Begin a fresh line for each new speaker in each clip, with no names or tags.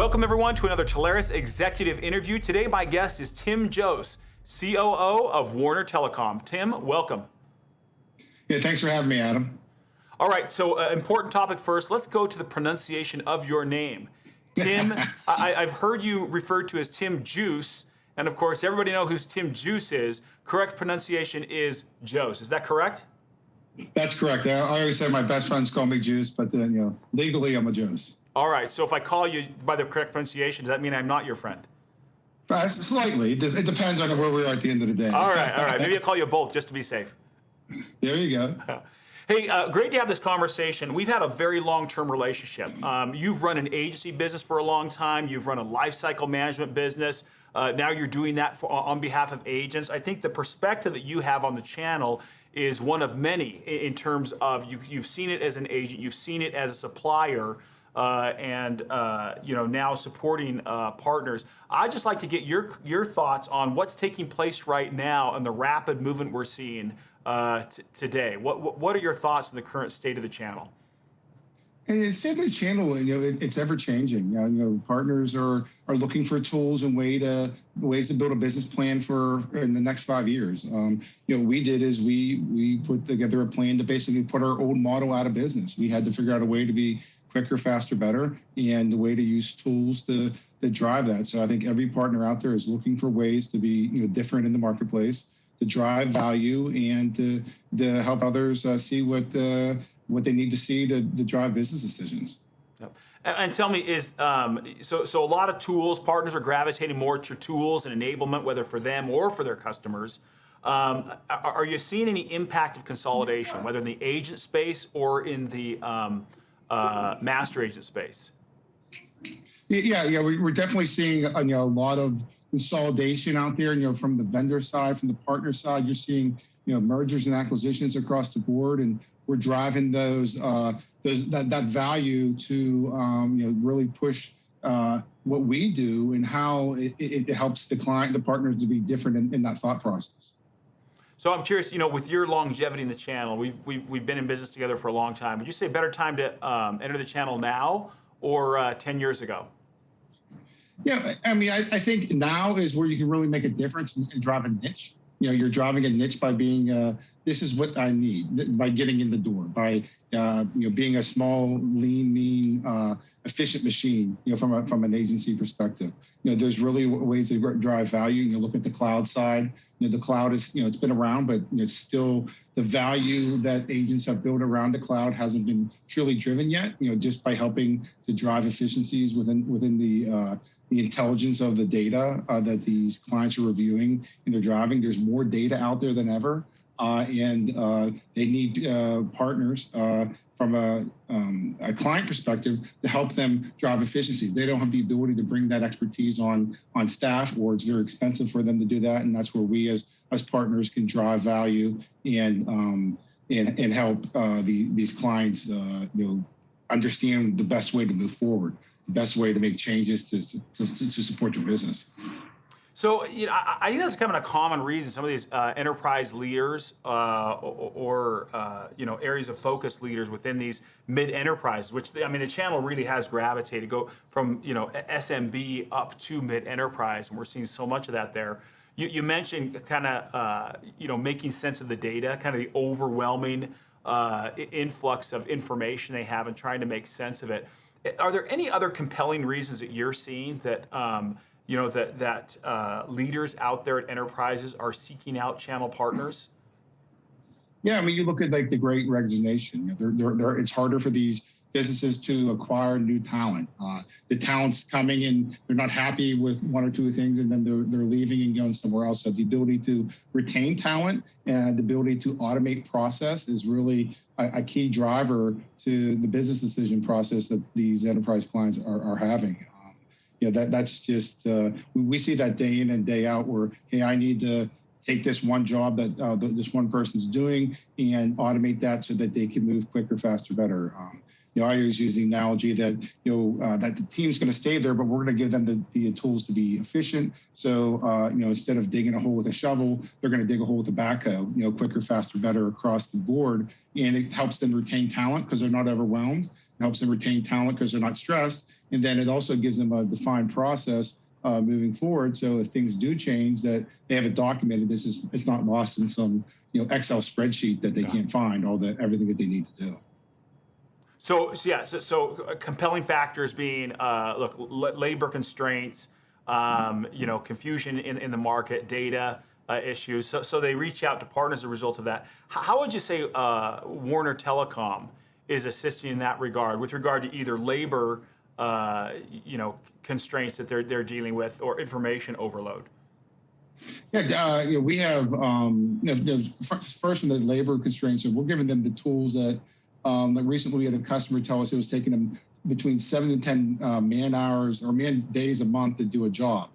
Welcome everyone to another Telarus Executive Interview. Today my guest is Tim Jost, COO of Warner Telecom. Tim, welcome.
Yeah, thanks for having me, Adam.
All right, so important topic first. Let's go to the pronunciation of your name. Tim, I've heard you referred to as Tim Juice, and of course everybody knows who Tim Juice is. Correct pronunciation is Jost. Is that correct?
That's correct. I always say my best friends call me Juice, but then, legally I'm a Jost.
All right, so if I call you by the correct pronunciation, does that mean I'm not your friend?
Slightly. It depends on where we are at the end of the day.
All right. Maybe I'll call you both just to be safe.
There you go.
Hey, great to have this conversation. We've had a very long-term relationship. You've run an agency business for a long time. You've run a lifecycle management business. Now you're doing that on behalf of agents. I think the perspective that you have on the channel is one of many in terms of you've seen it as an agent, you've seen it as a supplier, and now supporting partners. I'd just like to get your thoughts on what's taking place right now and the rapid movement we're seeing today. What are your thoughts on the current state of the channel?
And it's said the channel, it's ever changing. Partners are looking for tools and ways to build a business plan for in the next 5 years. We did is we put together a plan to basically put our old model out of business. We had to figure out a way to be quicker, faster, better, and the way to use tools to drive that. So I think every partner out there is looking for ways to be different in the marketplace, to drive value, and to help others see what they need to see to drive business decisions.
Yep. And tell me, is so a lot of tools, partners are gravitating more to tools and enablement, whether for them or for their customers. Are you seeing any impact of consolidation, whether in the agent space or in the master agent space?
Yeah, we're definitely seeing a lot of consolidation out there. From the vendor side, from the partner side, you're seeing mergers and acquisitions across the board, and we're driving that value to really push what we do and how it helps the partners to be different in that thought process.
So I'm curious, with your longevity in the channel, we've been in business together for a long time. Would you say better time to enter the channel now or 10 years ago?
Yeah, I think now is where you can really make a difference and drive a niche. You're driving a niche by being, this is what I need, by getting in the door, by being a small, lean, mean, efficient machine. From an agency perspective, there's really ways to drive value. You look at the cloud side. The cloud is, it's been around, but it's still the value that agents have built around the cloud hasn't been truly driven yet. Just by helping to drive efficiencies within the intelligence of the data that these clients are reviewing and they're driving. There's more data out there than ever, and they need partners from a client perspective to help them drive efficiencies. They don't have the ability to bring that expertise on staff, or it's very expensive for them to do that, and that's where we as partners can drive value and help these clients understand the best way to move forward, the best way to make changes to support your business.
So, I think that's kind of a common reason some of these enterprise leaders or areas of focus leaders within these mid-enterprises, which the channel really has gravitated, go from SMB up to mid-enterprise, and we're seeing so much of that there. You mentioned kind of making sense of the data, kind of the overwhelming influx of information they have, and trying to make sense of it. Are there any other compelling reasons that you're seeing that that leaders out there at enterprises are seeking out channel partners?
Yeah, you look at the Great Resignation. It's harder for these businesses to acquire new talent. The talent's coming and they're not happy with one or two things, and then they're leaving and going somewhere else. So the ability to retain talent and the ability to automate process is really a key driver to the business decision process that these enterprise clients are having. That's just, we see that day in and day out where, hey, I need to take this one job that this one person's doing and automate that so that they can move quicker, faster, better. I always use the analogy that, that the team's going to stay there, but we're going to give them the tools to be efficient. So, instead of digging a hole with a shovel, they're going to dig a hole with a backhoe, quicker, faster, better across the board. And it helps them retain talent because they're not overwhelmed. It helps them retain talent because they're not stressed. And then it also gives them a defined process moving forward. So if things do change, that they have it documented. It's not lost in some Excel spreadsheet that they can't find everything that they need to do.
So compelling factors being labor constraints, confusion in the market, data issues. So they reach out to partners as a result of that. How would you say Warner Telecom is assisting in that regard, with regard to either labor, constraints that they're dealing with, or information overload?
Yeah, we have first from the labor constraints, so we're giving them the tools that. Like recently, we had a customer tell us it was taking them between 7 to 10 man hours or man days a month to do a job.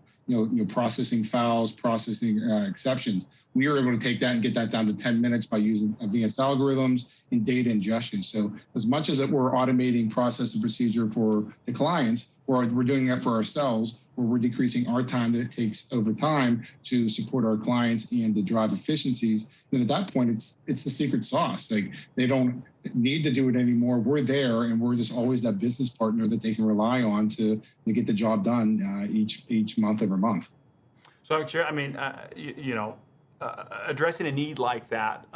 Processing fouls, processing exceptions. We were able to take that and get that down to 10 minutes by using advanced algorithms and data ingestion. So as much as we're automating process and procedure for the clients, we're doing that for ourselves, where we're decreasing our time that it takes over time to support our clients and to drive efficiencies. And at that point, it's the secret sauce. Like, they don't need to do it anymore. We're there, and we're just always that business partner that they can rely on to get the job done each month over month.
So I'm sure, addressing a need like that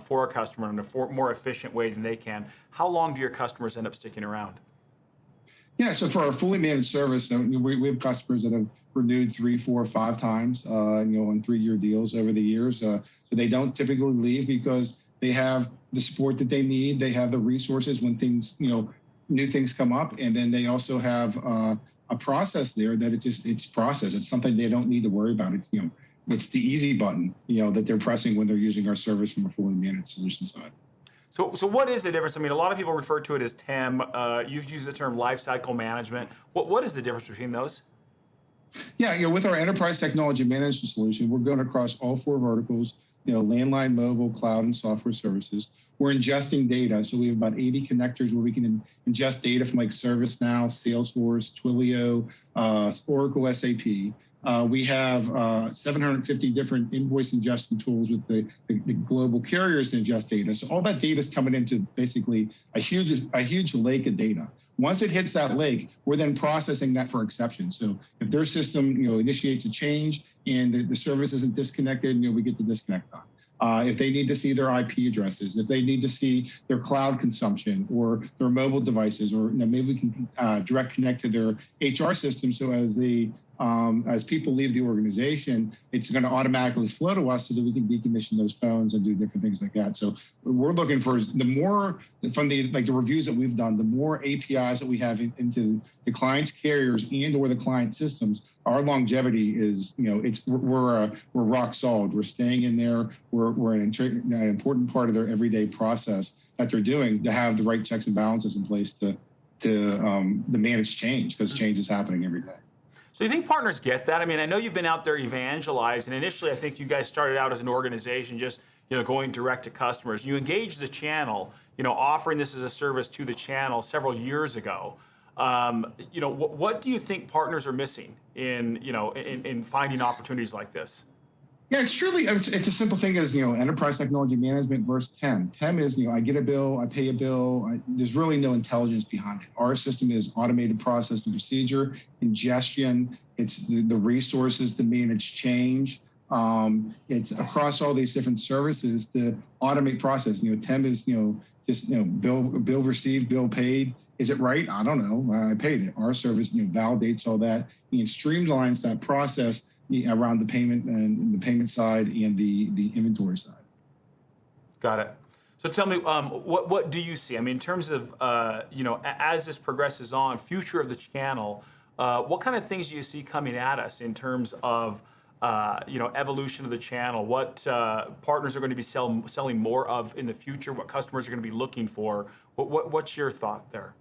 for a customer in a more efficient way than they can, how long do your customers end up sticking around?
Yeah, so for our fully managed service, we have customers that have renewed 3, 4, 5 times, on 3-year deals over the years. So they don't typically leave because they have the support that they need. They have the resources when things, new things come up, and then they also have a process there that it's process. It's something they don't need to worry about. It's the easy button, that they're pressing when they're using our service from a fully managed solution side.
So what is the difference? I mean, a lot of people refer to it as TEM. You've used the term lifecycle management. What is the difference between those?
Yeah, with our enterprise technology management solution, we're going across all 4 verticals, landline, mobile, cloud, and software services. We're ingesting data. So we have about 80 connectors where we can ingest data from like ServiceNow, Salesforce, Twilio, Oracle, SAP. We have 750 different invoice ingestion tools with the global carriers to ingest data. So all that data is coming into basically a huge lake of data. Once it hits that lake, we're then processing that for exceptions. So if their system initiates a change and the service isn't disconnected, we get the disconnect on. If they need to see their IP addresses, if they need to see their cloud consumption or their mobile devices, or maybe we can direct connect to their HR system, so as people leave the organization, it's going to automatically flow to us so that we can decommission those phones and do different things like that. So we're looking for the more from the reviews that we've done, the more APIs that we have into the client's carriers and or the client systems. Our longevity is, we're rock solid. We're staying in there. We're an important part of their everyday process that they're doing to have the right checks and balances in place to manage change, because change is happening every day.
So you think partners get that? I mean, I know you've been out there evangelizing. Initially, I think you guys started out as an organization just, going direct to customers. You engaged the channel, offering this as a service to the channel several years ago. What do you think partners are missing in finding opportunities like this?
Yeah, it's a simple thing as, enterprise technology management versus TEM. TEM is, I get a bill, I pay a bill. There's really no intelligence behind it. Our system is automated process and procedure, ingestion. It's the resources to manage change. It's across all these different services to automate process. TEM is, bill received, bill paid. Is it right? I don't know. I paid it. Our service, validates all that and streamlines that process around the payment and the payment side and the inventory side.
Got it. So tell me, what do you see? I mean, in terms of, as this progresses on, future of the channel, what kind of things do you see coming at us in terms of, evolution of the channel? What partners are going to be selling more of in the future? What customers are going to be looking for? What's your thought there?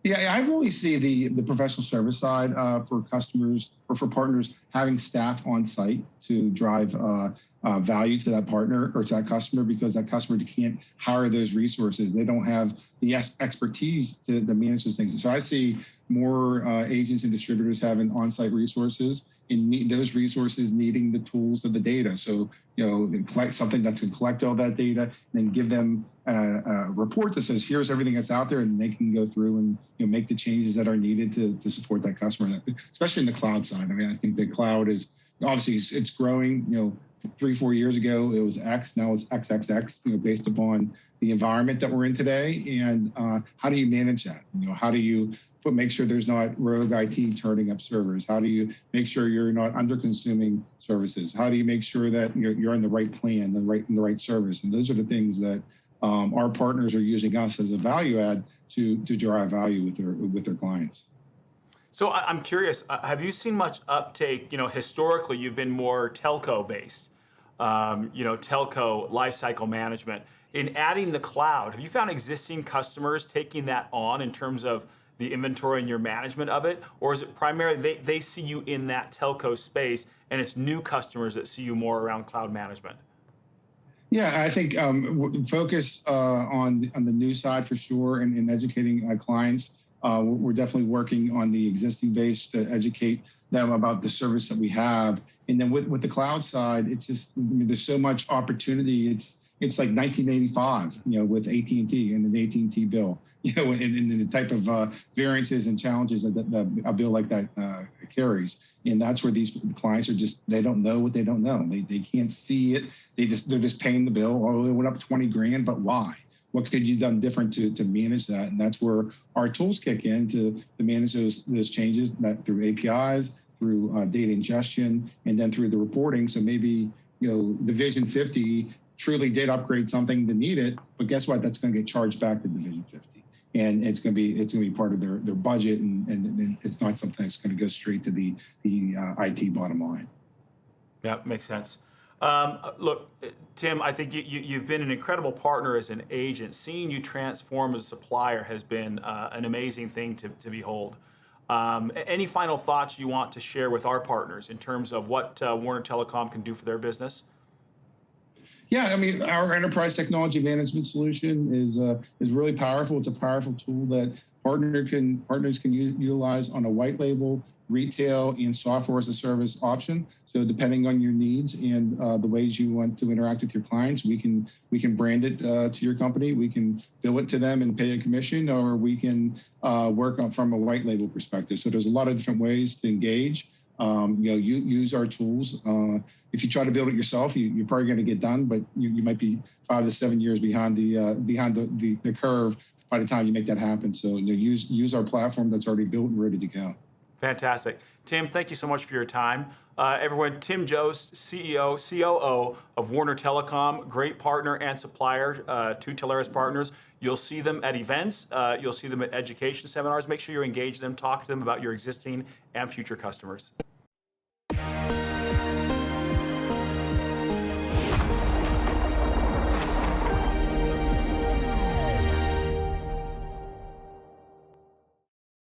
Yeah, I really see the professional service side for customers or for partners having staff on site to drive value to that partner or to that customer, because that customer can't hire those resources. They don't have the expertise to manage those things. So I see more agents and distributors having on-site resources, and those resources needing the tools of the data. So, collect something that can collect all that data, and then give them a report that says, here's everything that's out there, and they can go through and make the changes that are needed to support that customer, especially in the cloud side. I mean, I think the cloud is obviously it's growing. 3-4 years ago, it was X. Now it's XXX, based upon the environment that we're in today. And how do you manage that? How do you make sure there's not rogue IT turning up servers? How do you make sure you're not under-consuming services? How do you make sure that you're in the right plan, in the right service? And those are the things that our partners are using us as a value add to drive value with their clients.
So I'm curious, have you seen much uptake? Historically, you've been more telco based, telco lifecycle management. In adding the cloud, have you found existing customers taking that on in terms of the inventory and your management of it? Or is it primarily they see you in that telco space and it's new customers that see you more around cloud management?
Yeah, I think focus on the new side for sure, and educating clients. We're definitely working on the existing base to educate them about the service that we have. And then with the cloud side, it's just, there's so much opportunity. It's like 1985, with AT&T and the AT&T bill, and the type of variances and challenges that a bill like that carries. And that's where these clients are they don't know what they don't know. They can't see it. They're just paying the bill. Oh, it went up 20 grand, but why? What could you have done different to manage that? And that's where our tools kick in to manage those changes, that through APIs, through data ingestion, and then through the reporting. So maybe the Division 50 truly did upgrade something to need it, but guess what? That's going to get charged back to Division 50, and it's going to be part of their budget, and it's not something that's going to go straight to the IT bottom line.
Yeah, makes sense. Look, Tim, I think you've been an incredible partner as an agent. Seeing you transform as a supplier has been an amazing thing to behold. Any final thoughts you want to share with our partners in terms of what Warner Telecom can do for their business?
Yeah, I mean, our enterprise technology management solution is really powerful. It's a powerful tool that partners can utilize on a white label, retail, and software as a service option. So depending on your needs and the ways you want to interact with your clients, we can brand it to your company. We can bill it to them and pay a commission, or we can work on from a white label perspective. So there's a lot of different ways to engage. Use our tools. If you try to build it yourself, you're probably going to get done, but you might be 5 to 7 years behind the curve by the time you make that happen. So use our platform that's already built and ready to go.
Fantastic. Tim, thank you so much for your time. Everyone, Tim Jost, CEO, COO of Warner Telecom, great partner and supplier to Telarus Partners. You'll see them at events. You'll see them at education seminars. Make sure you engage them, talk to them about your existing and future customers.